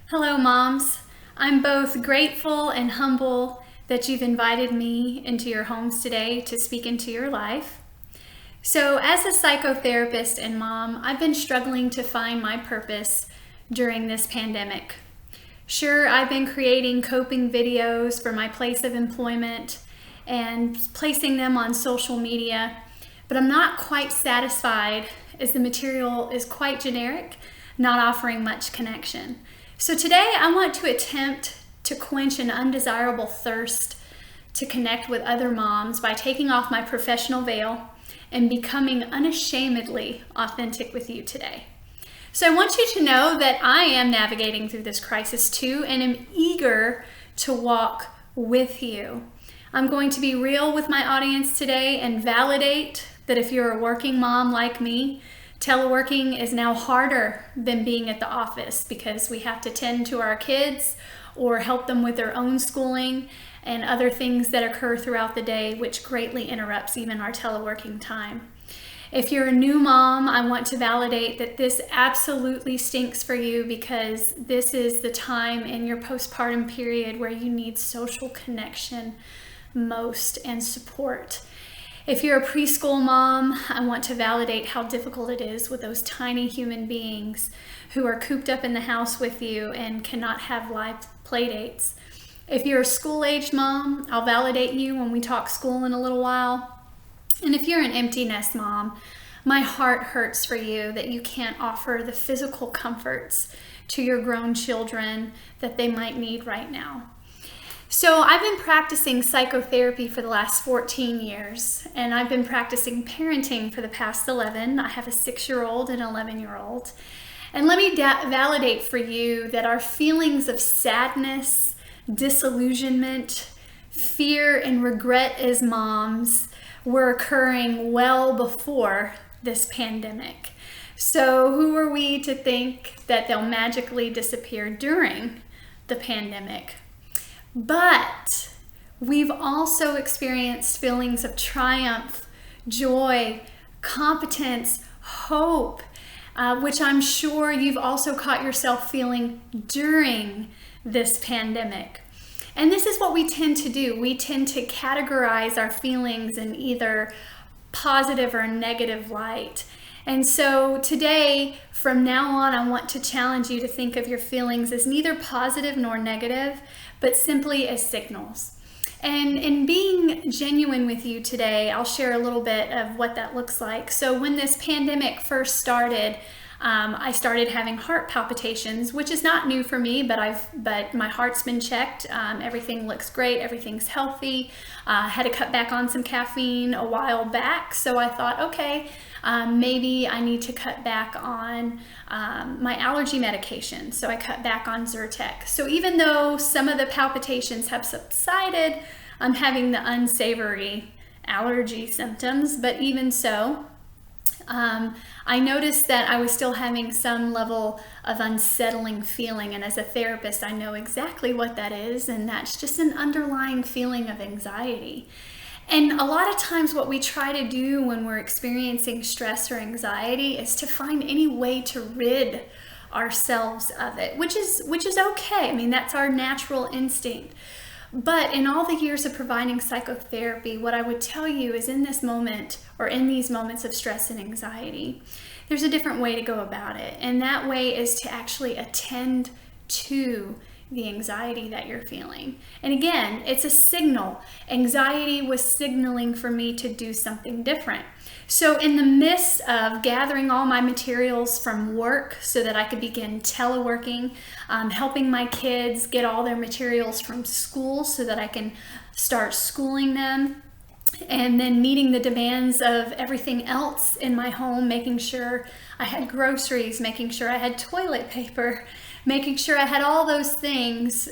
Hello, moms. I'm both grateful and humble that you've invited me into your homes today to speak into your life. So, as a psychotherapist and mom, I've been struggling to find my purpose during this pandemic. Sure, I've been creating coping videos for my place of employment and placing them on social media, but I'm not quite satisfied as the material is quite generic, not offering much connection. So today I want to attempt to quench an undesirable thirst to connect with other moms by taking off my professional veil and becoming unashamedly authentic with you today. So I want you to know that I am navigating through this crisis too, and am eager to walk with you. I'm going to be real with my audience today and validate that if you're a working mom like me, teleworking is now harder than being at the office because we have to tend to our kids or help them with their own schooling and other things that occur throughout the day, which greatly interrupts even our teleworking time. If you're a new mom, I want to validate that this absolutely stinks for you because this is the time in your postpartum period where you need social connection most and support. If you're a preschool mom, I want to validate how difficult it is with those tiny human beings who are cooped up in the house with you and cannot have live play dates. If you're a school-aged mom, I'll validate you when we talk school in a little while. And if you're an empty nest mom, my heart hurts for you that you can't offer the physical comforts to your grown children that they might need right now. So I've been practicing psychotherapy for the last 14 years, and I've been practicing parenting for the past 11. I have a 6-year-old and an 11-year-old. And let me validate for you that our feelings of sadness, disillusionment, fear, and regret as moms were occurring well before this pandemic. So who are we to think that they'll magically disappear during the pandemic? But we've also experienced feelings of triumph, joy, competence, hope, which I'm sure you've also caught yourself feeling during this pandemic. And this is what we tend to do. We tend to categorize our feelings in either positive or negative light. And so today, from now on, I want to challenge you to think of your feelings as neither positive nor negative, but simply as signals. And in being genuine with you today, I'll share a little bit of what that looks like. So when this pandemic first started, I started having heart palpitations, which is not new for me, but my heart's been checked. Everything looks great. Everything's healthy. Had to cut back on some caffeine a while back. So I thought, okay, maybe I need to cut back on my allergy medication. So I cut back on Zyrtec. So even though some of the palpitations have subsided, I'm having the unsavory allergy symptoms, but even so, I noticed that I was still having some level of unsettling feeling, and as a therapist, I know exactly what that is, and that's just an underlying feeling of anxiety. And a lot of times what we try to do when we're experiencing stress or anxiety is to find any way to rid ourselves of it, which is okay. I mean, that's our natural instinct. But in all the years of providing psychotherapy, what I would tell you is in this moment, or in these moments of stress and anxiety, there's a different way to go about it. And that way is to actually attend to the anxiety that you're feeling. And again, it's a signal. Anxiety was signaling for me to do something different. So in the midst of gathering all my materials from work so that I could begin teleworking, helping my kids get all their materials from school so that I can start schooling them, and then meeting the demands of everything else in my home, making sure I had groceries, making sure I had toilet paper, making sure I had all those things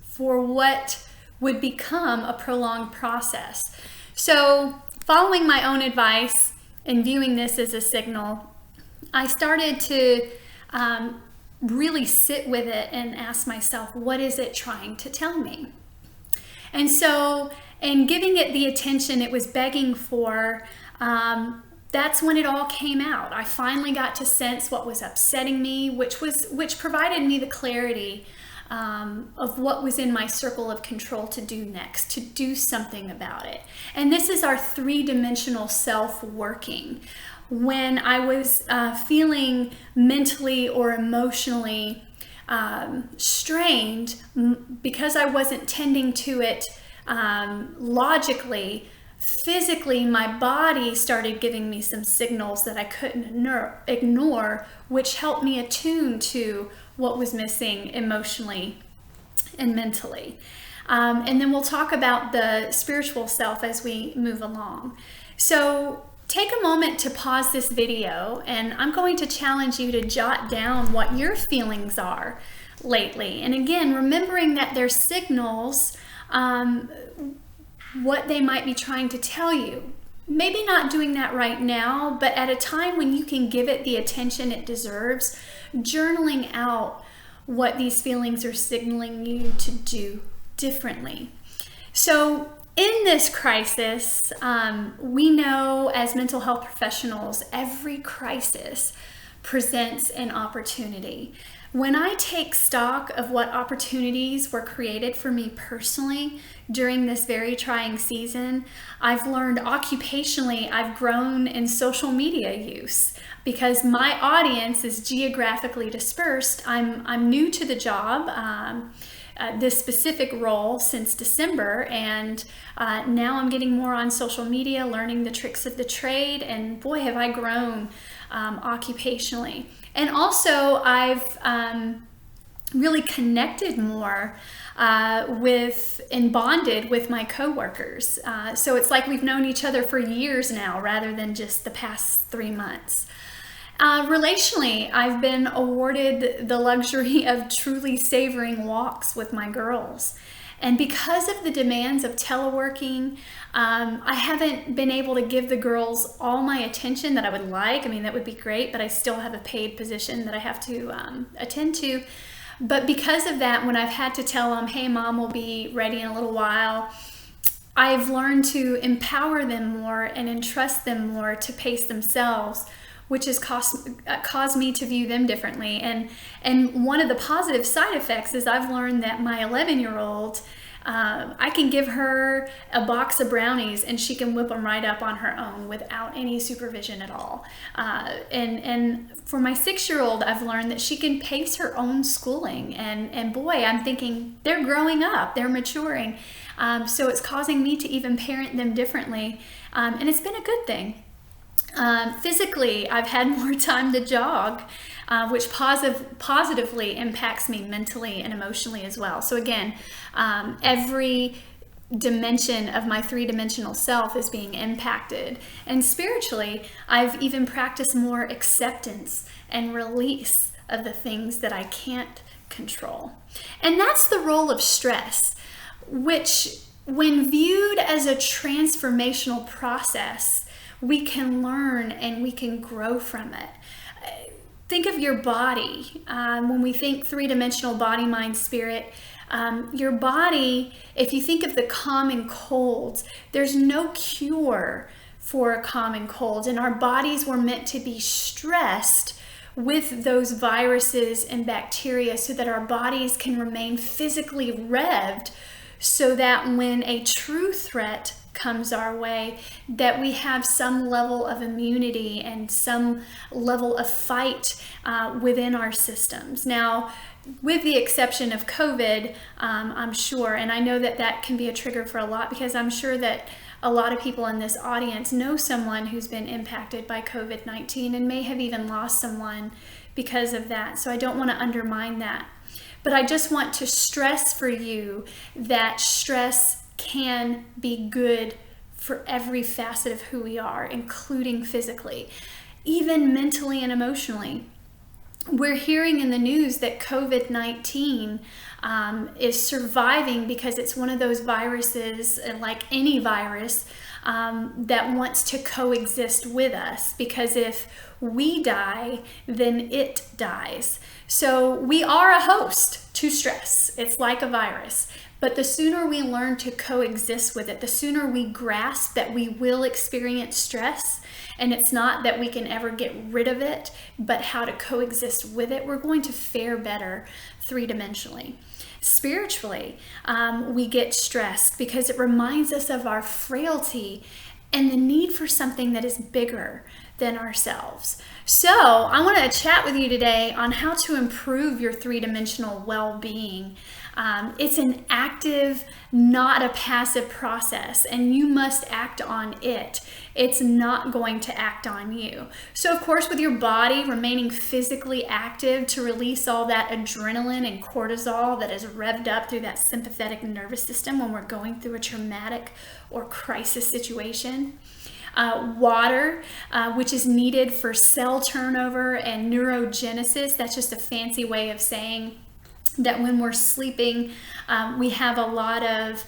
for what would become a prolonged process. So following my own advice and viewing this as a signal, I started to really sit with it and ask myself, what is it trying to tell me? And so, in giving it the attention it was begging for, that's when it all came out. I finally got to sense what was upsetting me, which provided me the clarity of what was in my circle of control to do next, to do something about it. And this is our three-dimensional self working. When I was feeling mentally or emotionally strained, because I wasn't tending to it logically, physically, my body started giving me some signals that I couldn't ignore, which helped me attune to what was missing emotionally and mentally. And then we'll talk about the spiritual self as we move along. So take a moment to pause this video, and I'm going to challenge you to jot down what your feelings are lately. And again, remembering that they're signals, what they might be trying to tell you. Maybe not doing that right now, but at a time when you can give it the attention it deserves, journaling out what these feelings are signaling you to do differently. So in this crisis, we know as mental health professionals, every crisis presents an opportunity. When I take stock of what opportunities were created for me personally during this very trying season, I've learned occupationally I've grown in social media use because my audience is geographically dispersed. I'm new to the job, this specific role since December, and now I'm getting more on social media, learning the tricks of the trade, and boy, have I grown occupationally. And also I've really connected more with and bonded with my coworkers. So it's like we've known each other for years now rather than just the past 3 months. Relationally, I've been awarded the luxury of truly savoring walks with my girls. And because of the demands of teleworking, I haven't been able to give the girls all my attention that I would like. I mean, that would be great, but I still have a paid position that I have to attend to. But because of that, when I've had to tell them, hey, mom will be ready in a little while, I've learned to empower them more and entrust them more to pace themselves, which has caused me to view them differently. And one of the positive side effects is I've learned that my 11-year-old, I can give her a box of brownies and she can whip them right up on her own without any supervision at all. And for my 6-year-old, I've learned that she can pace her own schooling. And boy, I'm thinking they're growing up, they're maturing. So it's causing me to even parent them differently. And it's been a good thing. Physically, I've had more time to jog, which positively impacts me mentally and emotionally as well. So again, every dimension of my three-dimensional self is being impacted. And spiritually, I've even practiced more acceptance and release of the things that I can't control. And that's the role of stress, which when viewed as a transformational process, we can learn and we can grow from it. Think of your body. When we think three-dimensional body, mind, spirit, your body, if you think of the common colds, there's no cure for a common cold, and our bodies were meant to be stressed with those viruses and bacteria so that our bodies can remain physically revved, so that when a true threat comes our way, that we have some level of immunity and some level of fight within our systems. Now, with the exception of COVID, I'm sure, and I know that that can be a trigger for a lot, because I'm sure that a lot of people in this audience know someone who's been impacted by COVID-19 and may have even lost someone because of that. So I don't want to undermine that. But I just want to stress for you that stress can be good for every facet of who we are, including physically, even mentally and emotionally. We're hearing in the news that COVID-19 is surviving because it's one of those viruses, like any virus, that wants to coexist with us, because if we die, then it dies. So we are a host to stress. It's like a virus. But the sooner we learn to coexist with it, the sooner we grasp that we will experience stress, and it's not that we can ever get rid of it, but how to coexist with it, we're going to fare better three-dimensionally. Spiritually, we get stressed because it reminds us of our frailty and the need for something that is bigger than ourselves. So I want to chat with you today on how to improve your three-dimensional well-being. It's an active, not a passive process, and you must act on it. It's not going to act on you. So of course, with your body remaining physically active to release all that adrenaline and cortisol that is revved up through that sympathetic nervous system when we're going through a traumatic or crisis situation. Water, which is needed for cell turnover and neurogenesis. That's just a fancy way of saying that when we're sleeping, we have a lot of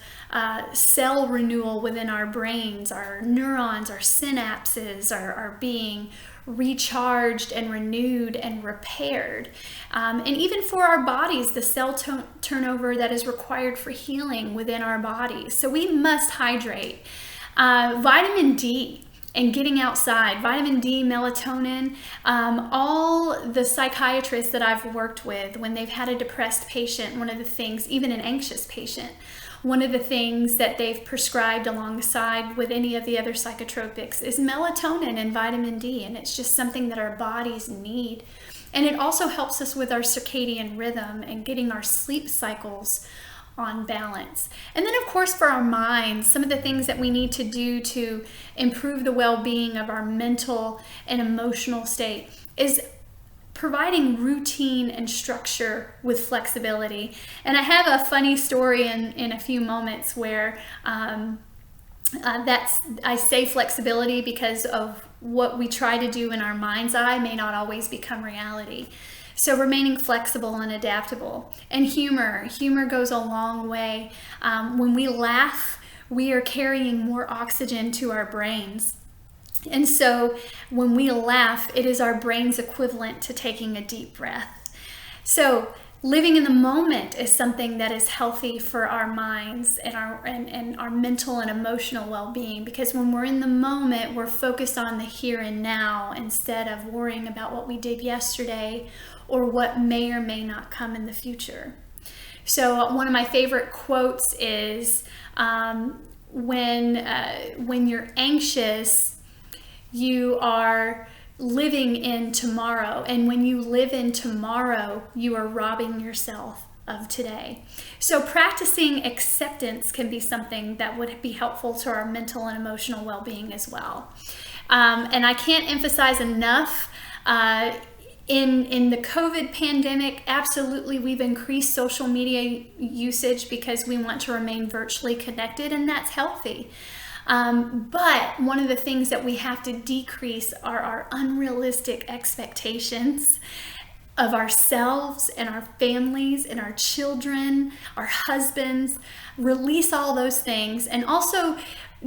cell renewal within our brains. Our neurons, our synapses are being recharged and renewed and repaired. And even for our bodies, the cell turnover that is required for healing within our bodies. So we must hydrate. Vitamin D and getting outside, vitamin D, melatonin, all the psychiatrists that I've worked with, when they've had a depressed patient, one of the things, even an anxious patient, one of the things that they've prescribed alongside with any of the other psychotropics is melatonin and vitamin D, and it's just something that our bodies need. And it also helps us with our circadian rhythm and getting our sleep cycles on balance. And then of course for our minds, some of the things that we need to do to improve the well-being of our mental and emotional state is providing routine and structure with flexibility. And I have a funny story in a few moments where I say flexibility because of what we try to do in our mind's eye may not always become reality. So remaining flexible and adaptable. And humor goes a long way. When we laugh, we are carrying more oxygen to our brains. And so when we laugh, it is our brain's equivalent to taking a deep breath. So living in the moment is something that is healthy for our minds and our mental and emotional well-being, because when we're in the moment, we're focused on the here and now instead of worrying about what we did yesterday or what may or may not come in the future. So one of my favorite quotes is, when you're anxious, you are living in tomorrow. And when you live in tomorrow, you are robbing yourself of today. So practicing acceptance can be something that would be helpful to our mental and emotional well-being as well. And I can't emphasize enough, in the COVID pandemic, absolutely, we've increased social media usage because we want to remain virtually connected, and that's healthy. But one of the things that we have to decrease are our unrealistic expectations of ourselves and our families and our children, our husbands. Release all those things, and also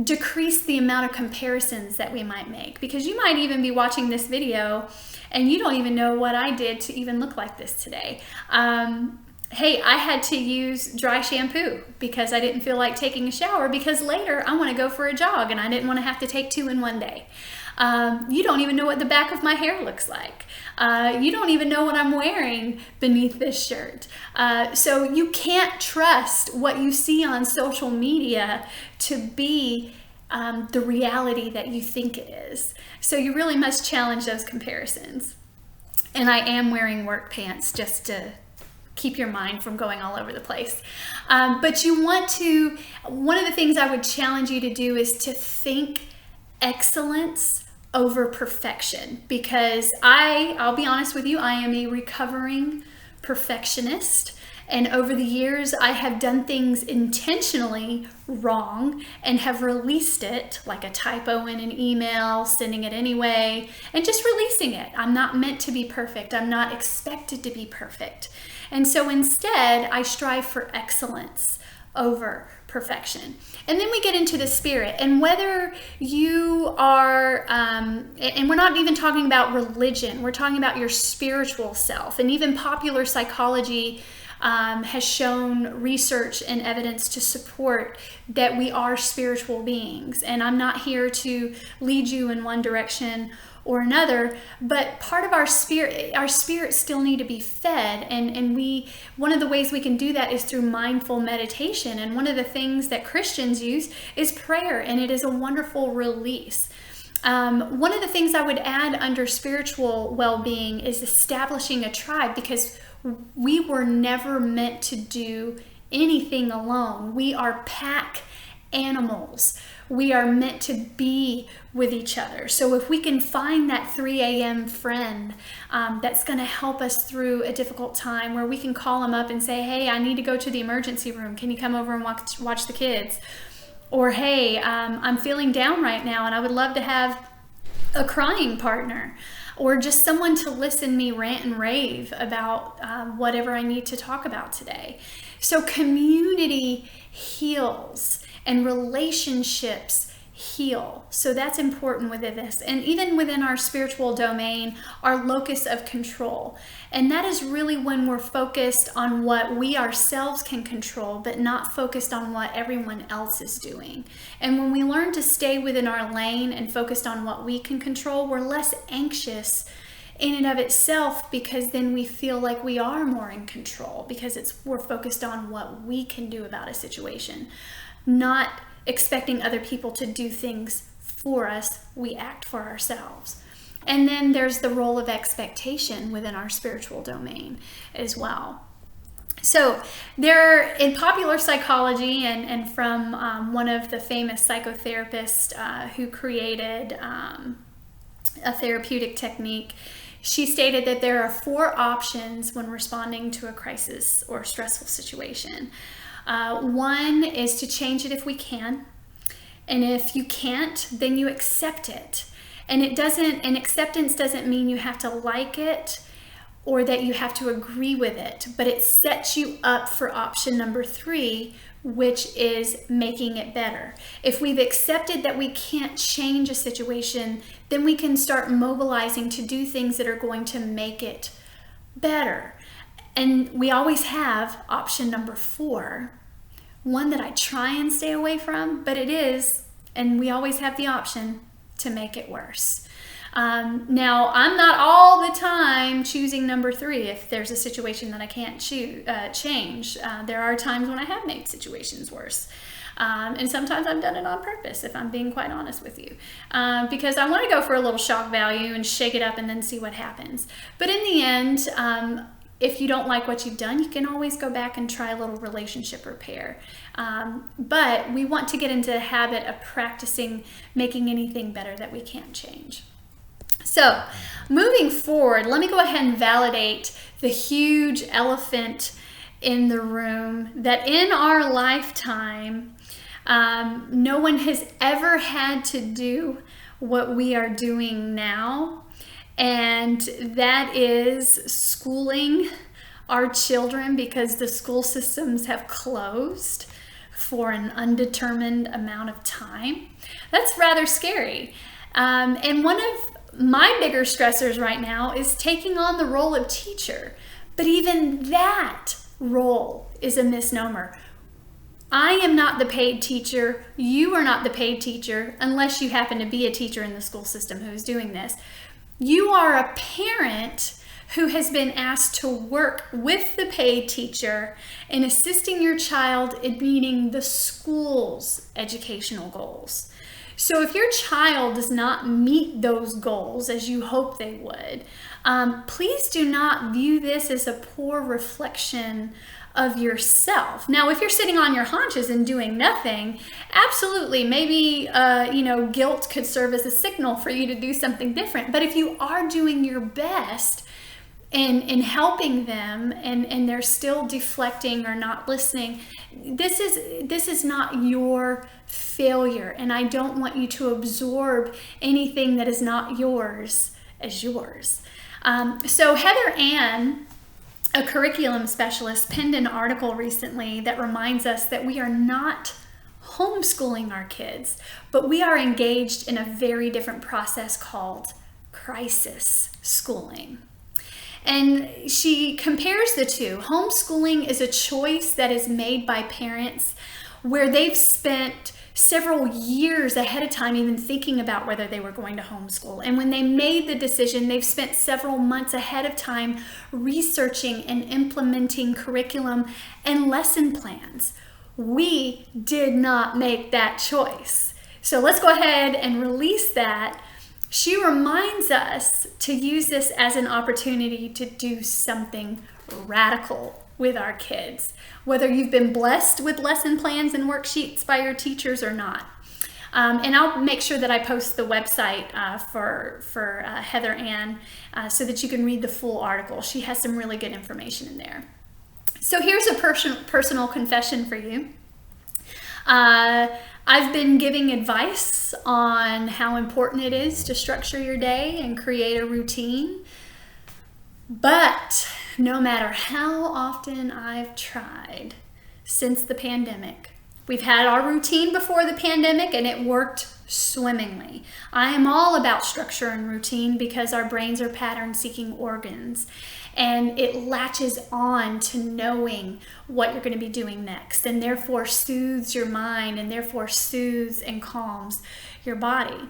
decrease the amount of comparisons that we might make, because you might even be watching this video and you don't even know what I did to even look like this today. Hey, I had to use dry shampoo because I didn't feel like taking a shower, because later I want to go for a jog and I didn't want to have to take two in one day. You don't even know what the back of my hair looks like. You don't even know what I'm wearing beneath this shirt. So you can't trust what you see on social media to be the reality that you think it is. So you really must challenge those comparisons. And I am wearing work pants just to keep your mind from going all over the place. But you want to, one of the things I would challenge you to do is to think excellence over perfection, because I'll be honest with you, I am a recovering perfectionist. And over the years, I have done things intentionally wrong and have released it, like a typo in an email, sending it anyway, and just releasing it. I'm not meant to be perfect. I'm not expected to be perfect. And so instead, I strive for excellence over perfection. And then we get into the spirit, and whether you are, and we're not even talking about religion, we're talking about your spiritual self. And even popular psychology has shown research and evidence to support that we are spiritual beings. And I'm not here to lead you in one direction or another, but part of our spirit still need to be fed. And one of the ways we can do that is through mindful meditation. And one of the things that Christians use is prayer, and it is a wonderful release. One of the things I would add under spiritual well-being is establishing a tribe, because we were never meant to do anything alone. We are pack animals. We are meant to be with each other. So if we can find that 3 a.m. friend that's going to help us through a difficult time, where we can call them up and say, hey, I need to go to the emergency room. Can you come over and watch the kids? Or, hey, I'm feeling down right now and I would love to have a crying partner, or just someone to listen me rant and rave about whatever I need to talk about today. So community heals and relationships heal. So that's important within this. And even within our spiritual domain, our locus of control. And that is really when we're focused on what we ourselves can control, but not focused on what everyone else is doing. And when we learn to stay within our lane and focused on what we can control, we're less anxious in and of itself, because then we feel like we are more in control, because we're focused on what we can do about a situation, not expecting other people to do things for us. We act for ourselves. And then there's the role of expectation within our spiritual domain as well. So there, in popular psychology, and from one of the famous psychotherapists who created a therapeutic technique, she stated that there are 4 options when responding to a crisis or stressful situation. One is to change it if we can. And if you can't, then you accept it. And acceptance doesn't mean you have to like it or that you have to agree with it, but it sets you up for option number 3, which is making it better. If we've accepted that we can't change a situation, then we can start mobilizing to do things that are going to make it better. And we always have option number 4, one that I try and stay away from, but it is, and we always have the option to make it worse. Now, I'm not all the time choosing number 3 if there's a situation that I can't change. There are times when I have made situations worse. And sometimes I've done it on purpose, if I'm being quite honest with you, because I want to go for a little shock value and shake it up and then see what happens. But in the end, if you don't like what you've done, you can always go back and try a little relationship repair. But we want to get into the habit of practicing making anything better that we can't change. So moving forward, let me go ahead and validate the huge elephant in the room, that in our lifetime, no one has ever had to do what we are doing now. And that is schooling our children, because the school systems have closed for an undetermined amount of time. That's rather scary. And one of my bigger stressors right now is taking on the role of teacher. But even that role is a misnomer. I am not the paid teacher. You are not the paid teacher, unless you happen to be a teacher in the school system who is doing this. You are a parent who has been asked to work with the paid teacher in assisting your child in meeting the school's educational goals. So if your child does not meet those goals as you hope they would, please do not view this as a poor reflection of yourself. Now, if you're sitting on your haunches and doing nothing, absolutely, maybe guilt could serve as a signal for you to do something different. But if you are doing your best in helping them, and they're still deflecting or not listening, this is not your failure, and I don't want you to absorb anything that is not yours as yours. So Heather Ann, a curriculum specialist, penned an article recently that reminds us that we are not homeschooling our kids, but we are engaged in a very different process called crisis schooling. And she compares the two. Homeschooling is a choice that is made by parents where they've spent several years ahead of time even thinking about whether they were going to homeschool. And when they made the decision, they've spent several months ahead of time researching and implementing curriculum and lesson plans. We did not make that choice. So let's go ahead and release that. She reminds us to use this as an opportunity to do something radical with our kids, whether you've been blessed with lesson plans and worksheets by your teachers or not. And I'll make sure that I post the website for Heather Ann so that you can read the full article. She has some really good information in there. So here's a personal confession for you. I've been giving advice on how important it is to structure your day and create a routine. But no matter how often I've tried since the pandemic, we've had our routine before the pandemic and it worked swimmingly. I am all about structure and routine because our brains are pattern-seeking organs, and it latches on to knowing what you're going to be doing next, and therefore soothes your mind, and therefore soothes and calms your body.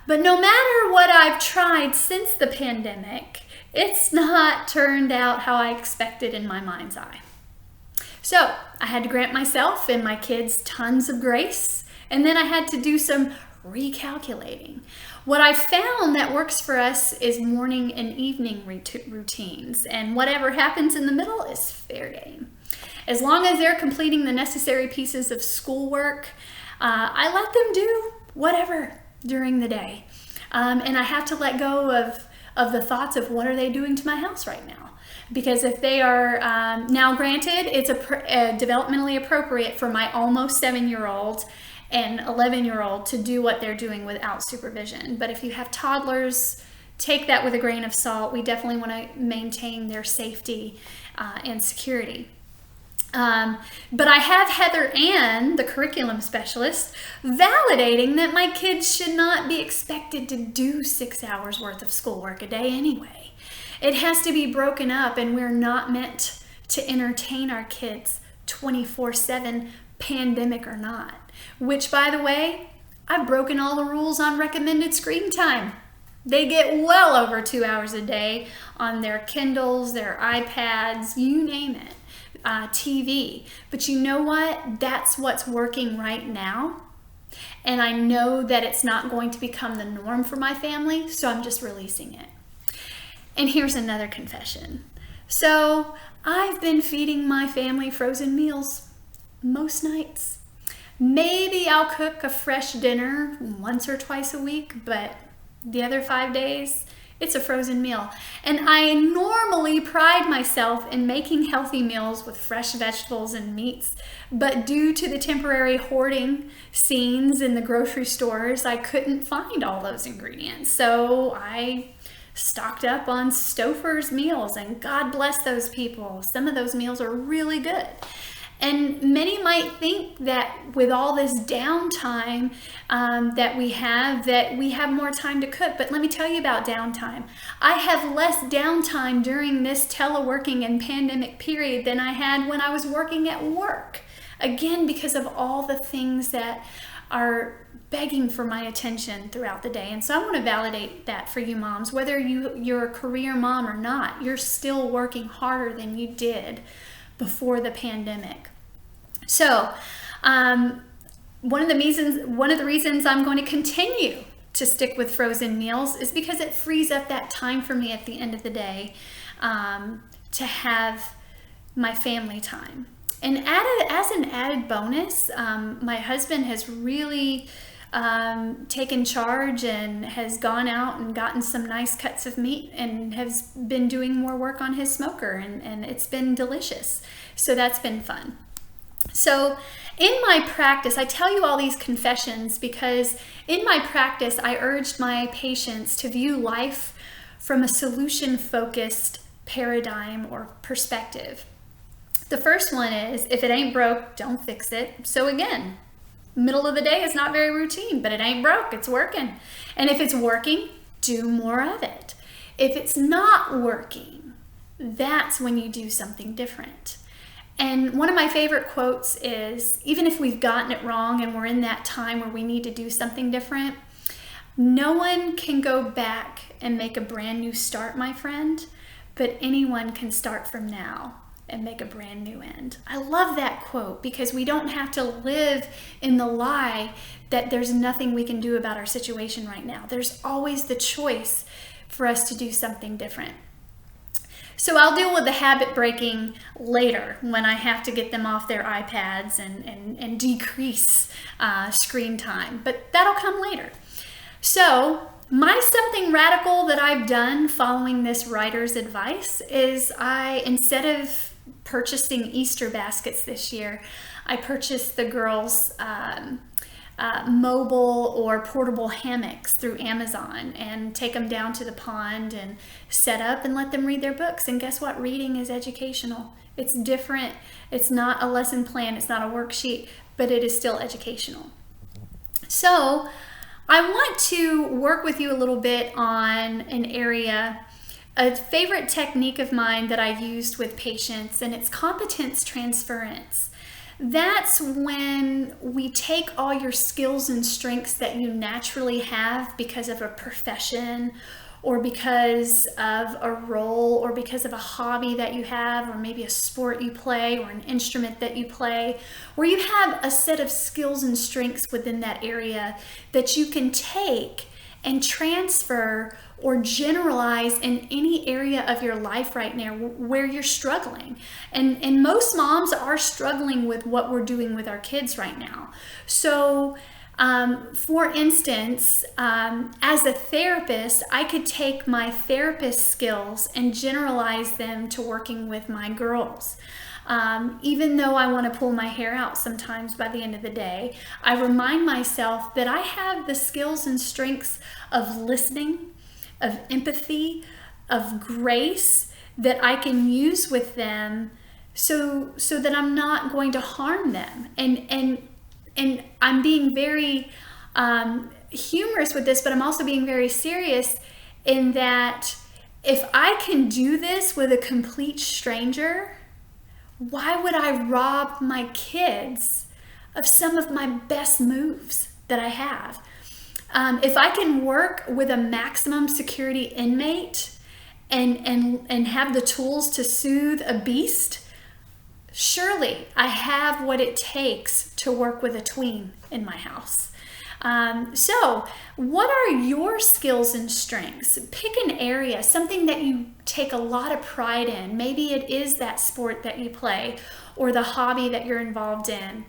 But no matter what I've tried since the pandemic, it's not turned out how I expected in my mind's eye. So I had to grant myself and my kids tons of grace, and then I had to do some recalculating. What I found that works for us is morning and evening routines, and whatever happens in the middle is fair game. As long as they're completing the necessary pieces of schoolwork, I let them do whatever during the day. And I have to let go of the thoughts of what are they doing to my house right now. Because if they are, now granted, it's developmentally appropriate for my almost 7-year-old and 11-year-old to do what they're doing without supervision. But if you have toddlers, take that with a grain of salt. We definitely want to maintain their safety and security. But I have Heather Ann, the curriculum specialist, validating that my kids should not be expected to do 6 hours worth of schoolwork a day anyway. It has to be broken up, and we're not meant to entertain our kids 24/7, pandemic or not. Which, by the way, I've broken all the rules on recommended screen time. They get well over 2 hours a day on their Kindles, their iPads, you name it, TV. But you know what? That's what's working right now. And I know that it's not going to become the norm for my family, so I'm just releasing it. And here's another confession. So I've been feeding my family frozen meals most nights. Maybe I'll cook a fresh dinner once or twice a week, but the other 5 days, it's a frozen meal. And I normally pride myself in making healthy meals with fresh vegetables and meats, but due to the temporary hoarding scenes in the grocery stores, I couldn't find all those ingredients. So I stocked up on Stouffer's meals, and God bless those people. Some of those meals are really good. And many might think that with all this downtime that we have more time to cook. But let me tell you about downtime. I have less downtime during this teleworking and pandemic period than I had when I was working at work. Again, because of all the things that are begging for my attention throughout the day. And so I want to validate that for you moms. Whether you're a career mom or not, you're still working harder than you did before the pandemic. So one of the reasons I'm going to continue to stick with frozen meals is because it frees up that time for me at the end of the day to have my family time. And as an added bonus, my husband has really taken charge and has gone out and gotten some nice cuts of meat and has been doing more work on his smoker, and it's been delicious. So that's been fun. So in my practice, I tell you all these confessions because in my practice, I urged my patients to view life from a solution-focused paradigm or perspective. The first one is, if it ain't broke, don't fix it. So again, middle of the day is not very routine, but it ain't broke, it's working. And if it's working, do more of it. If it's not working, that's when you do something different. And one of my favorite quotes is, even if we've gotten it wrong and we're in that time where we need to do something different, no one can go back and make a brand new start, my friend, but anyone can start from now and make a brand new end. I love that quote because we don't have to live in the lie that there's nothing we can do about our situation right now. There's always the choice for us to do something different. So I'll deal with the habit breaking later when I have to get them off their iPads and decrease screen time, but that'll come later. So my something radical that I've done following this writer's advice is instead of purchasing Easter baskets this year, I purchased the girls' mobile or portable hammocks through Amazon and take them down to the pond and set up and let them read their books. And guess what? Reading is educational. It's different. It's not a lesson plan. It's not a worksheet, but it is still educational. So I want to work with you a little bit on an area, a favorite technique of mine that I used with patients, and it's competence transference. That's when we take all your skills and strengths that you naturally have because of a profession or because of a role or because of a hobby that you have, or maybe a sport you play or an instrument that you play, where you have a set of skills and strengths within that area that you can take and transfer or generalize in any area of your life right now where you're struggling. And most moms are struggling with what we're doing with our kids right now. So for instance, as a therapist, I could take my therapist skills and generalize them to working with my girls. Even though I want to pull my hair out sometimes by the end of the day, I remind myself that I have the skills and strengths of listening, of empathy, of grace that I can use with them so that I'm not going to harm them. And I'm being very humorous with this, but I'm also being very serious in that if I can do this with a complete stranger, why would I rob my kids of some of my best moves that I have? If I can work with a maximum security inmate and have the tools to soothe a beast, surely I have what it takes to work with a tween in my house. So what are your skills and strengths? Pick an area, something that you take a lot of pride in. Maybe it is that sport that you play or the hobby that you're involved in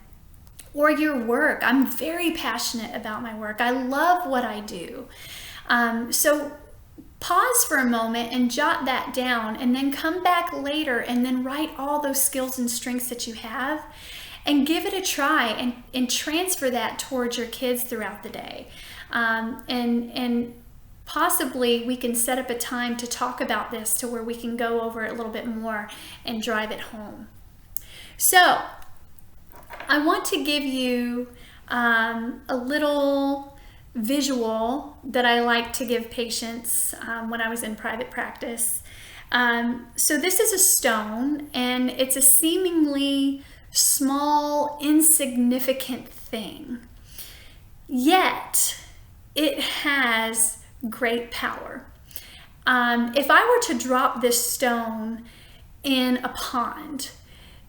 or your work. I'm very passionate about my work. I love what I do. So pause for a moment and jot that down and then come back later and then write all those skills and strengths that you have and give it a try and transfer that towards your kids throughout the day. And possibly we can set up a time to talk about this to where we can go over it a little bit more and drive it home. So I want to give you a little visual that I like to give patients when I was in private practice. So this is a stone, and it's a seemingly small, insignificant thing, yet it has great power. If I were to drop this stone in a pond,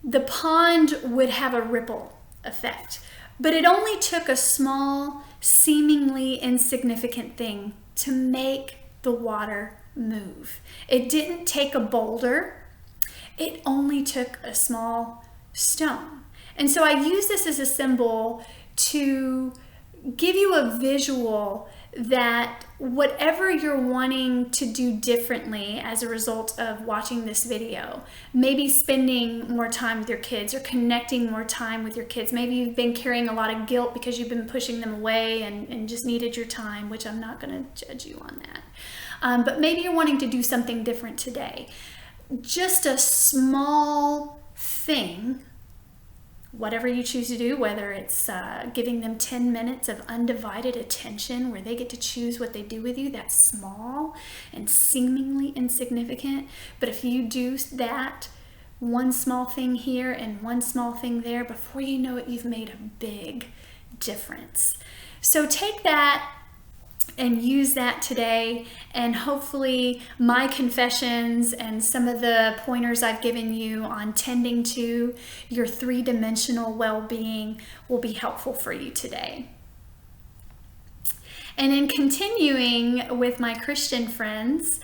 the pond would have a ripple effect, but it only took a small, seemingly insignificant thing to make the water move. It didn't take a boulder, it only took a small stone. And so I use this as a symbol to give you a visual that whatever you're wanting to do differently as a result of watching this video, maybe spending more time with your kids or connecting more time with your kids. Maybe you've been carrying a lot of guilt because you've been pushing them away and just needed your time, which I'm not going to judge you on that. But maybe you're wanting to do something different today. Just a small thing whatever you choose to do, whether it's giving them 10 minutes of undivided attention where they get to choose what they do with you, that's small and seemingly insignificant. But if you do that, one small thing here and one small thing there, before you know it, you've made a big difference. So take that and use that today, and hopefully my confessions and some of the pointers I've given you on tending to your three-dimensional well-being will be helpful for you today. And in continuing with my Christian friends,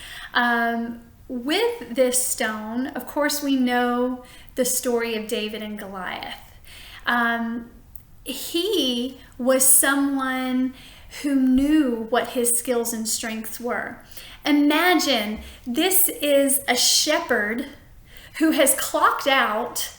with this stone, of course, we know the story of David and Goliath. He was someone who knew what his skills and strengths were. Imagine this is a shepherd who has clocked out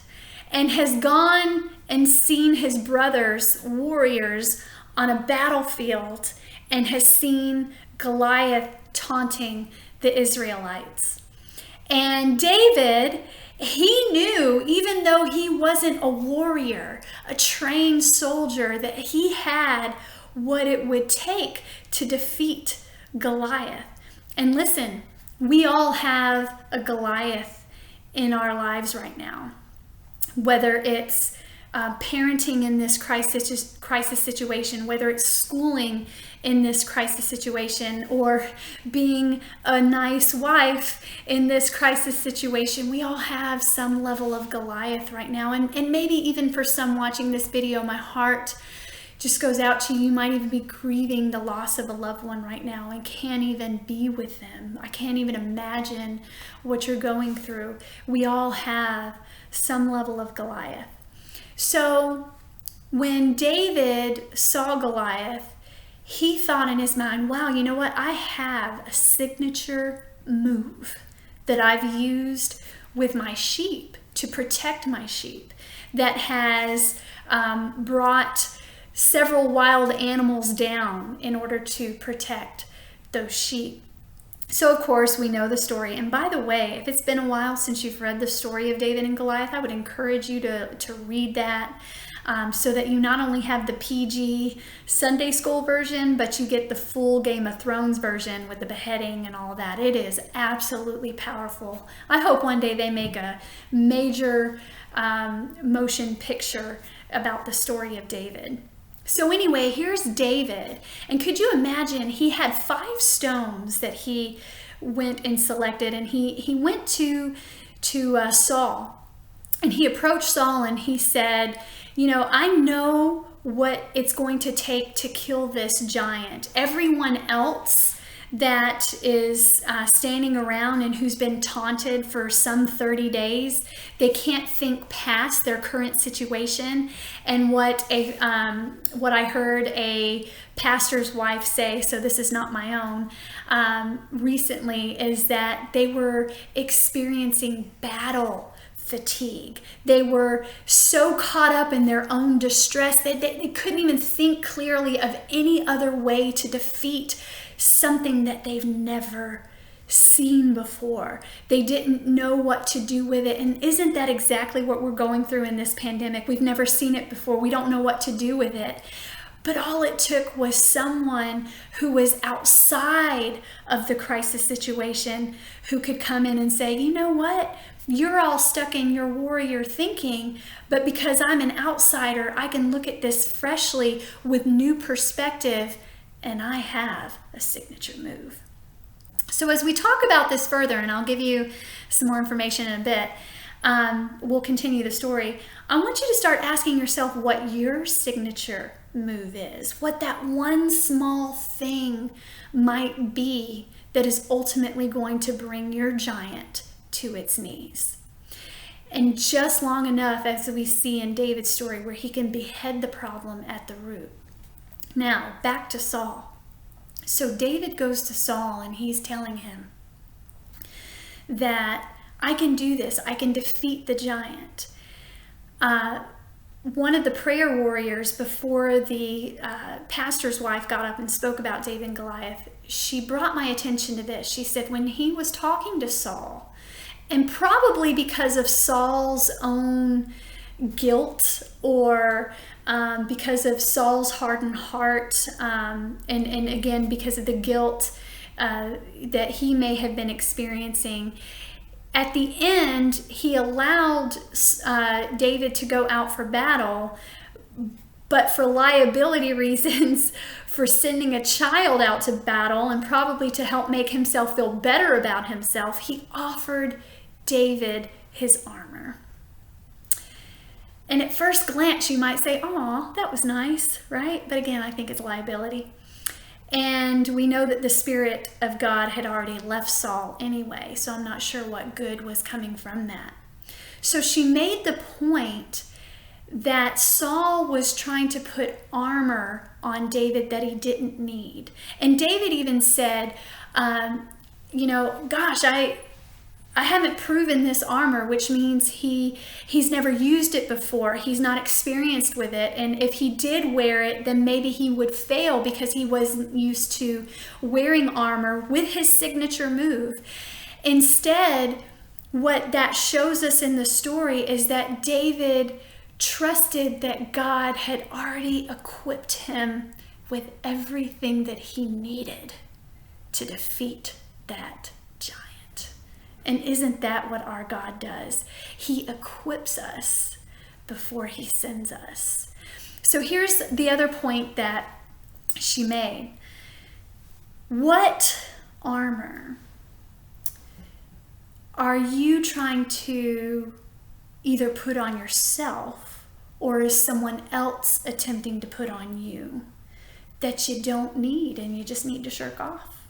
and has gone and seen his brothers, warriors, on a battlefield and has seen Goliath taunting the Israelites. And David, he knew, even though he wasn't a warrior, a trained soldier, that he had what it would take to defeat Goliath. And listen, we all have a Goliath in our lives right now. Whether it's parenting in this crisis situation, whether it's schooling in this crisis situation, or being a nice wife in this crisis situation, we all have some level of Goliath right now. And maybe even for some watching this video, my heart just goes out to you. You might even be grieving the loss of a loved one right now and can't even be with them. I can't even imagine what you're going through. We all have some level of Goliath. So when David saw Goliath, he thought in his mind, wow, you know what? I have a signature move that I've used with my sheep to protect my sheep that has brought several wild animals down in order to protect those sheep. So of course we know the story. And by the way, if it's been a while since you've read the story of David and Goliath, I would encourage you to read that so that you not only have the PG Sunday school version, but you get the full Game of Thrones version with the beheading and all that. It is absolutely powerful. I hope one day they make a major motion picture about the story of David. So anyway, here's David, and could you imagine, he had 5 stones that he went and selected, and he went to Saul, and he approached Saul and he said, you know, I know what it's going to take to kill this giant. Everyone else that is standing around and who's been taunted for some 30 days, they can't think past their current situation. And what I heard a pastor's wife say, so this is not my own, recently, is that they were experiencing battle fatigue. They were so caught up in their own distress that they couldn't even think clearly of any other way to defeat something that they've never seen before. They didn't know what to do with it. And isn't that exactly what we're going through in this pandemic? We've never seen it before. We don't know what to do with it. But all it took was someone who was outside of the crisis situation who could come in and say, you know what? You're all stuck in your warrior thinking, but because I'm an outsider, I can look at this freshly with new perspective, and I have a signature move. So as we talk about this further, and I'll give you some more information in a bit, we'll continue the story. I want you to start asking yourself what your signature move is, what that one small thing might be that is ultimately going to bring your giant to its knees. And just long enough, as we see in David's story, where he can behead the problem at the root. Now, back to Saul. So David goes to Saul and he's telling him that I can do this. I can defeat the giant. One of the prayer warriors, before the pastor's wife got up and spoke about David and Goliath, she brought my attention to this. She said when he was talking to Saul, and probably because of Saul's own guilt or because of Saul's hardened heart, and again, because of the guilt that he may have been experiencing. At the end, he allowed David to go out for battle, but for liability reasons, for sending a child out to battle and probably to help make himself feel better about himself, he offered David his armor. And at first glance, you might say, "Aw, that was nice," right? But again, I think it's liability. And we know that the Spirit of God had already left Saul anyway, so I'm not sure what good was coming from that. So she made the point that Saul was trying to put armor on David that he didn't need. And David even said, gosh, I haven't proven this armor, which means he's never used it before. He's not experienced with it. And if he did wear it, then maybe he would fail because he wasn't used to wearing armor with his signature move. Instead, what that shows us in the story is that David trusted that God had already equipped him with everything that he needed to defeat that giant. And isn't that what our God does? He equips us before he sends us. So here's the other point that she made. What armor are you trying to either put on yourself, or is someone else attempting to put on you that you don't need and you just need to shirk off?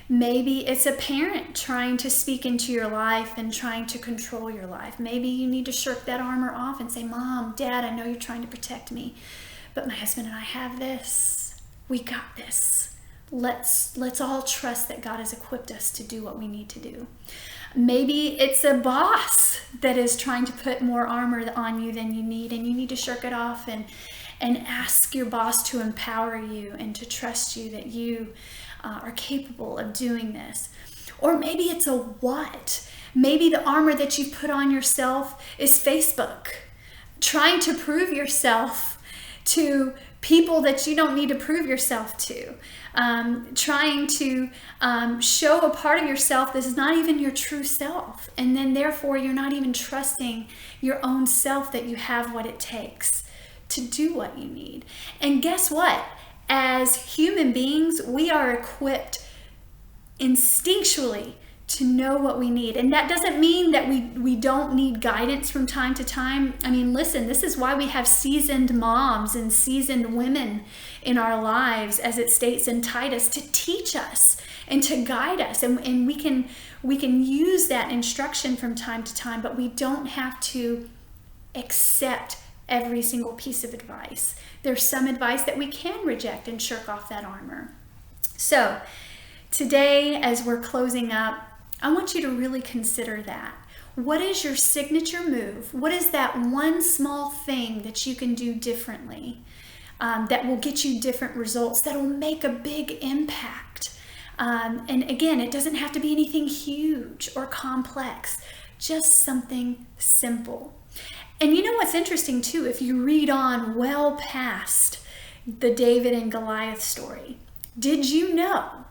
Maybe it's a parent trying to speak into your life and trying to control your life. Maybe you need to shirk that armor off and say, "Mom, Dad, I know you're trying to protect me, but my husband and I have this. We got this. Let's all trust that God has equipped us to do what we need to do." Maybe it's a boss that is trying to put more armor on you than you need, and you need to shirk it off and ask your boss to empower you and to trust you that you are capable of doing this. Or maybe it's a what? Maybe the armor that you put on yourself is Facebook, trying to prove yourself to people that you don't need to prove yourself to, trying to show a part of yourself that is not even your true self, and then therefore you're not even trusting your own self that you have what it takes to do what you need. And guess what? As human beings, we are equipped instinctually to know what we need. And that doesn't mean that we don't need guidance from time to time. I mean, listen, this is why we have seasoned moms and seasoned women in our lives, as it states in Titus, to teach us and to guide us. And we can use that instruction from time to time, but we don't have to accept every single piece of advice. There's some advice that we can reject and shirk off that armor. So today, as we're closing up, I want you to really consider that. What is your signature move? What is that one small thing that you can do differently that will get you different results, that will make a big impact? And again, it doesn't have to be anything huge or complex, just something simple. And you know what's interesting too, if you read on well past the David and Goliath story, did you know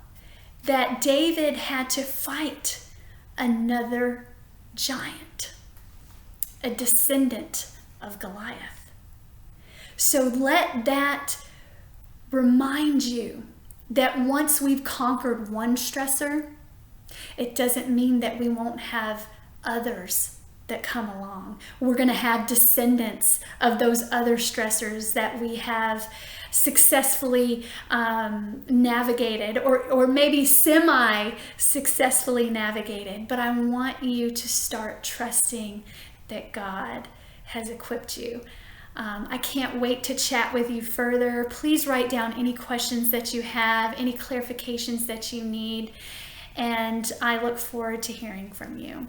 that David had to fight another giant, a descendant of Goliath? So let that remind you that once we've conquered one stressor, it doesn't mean that we won't have others that come along. We're going to have descendants of those other stressors that we have successfully navigated, or maybe semi-successfully navigated. But I want you to start trusting that God has equipped you. I can't wait to chat with you further. Please write down any questions that you have, any clarifications that you need, and I look forward to hearing from you.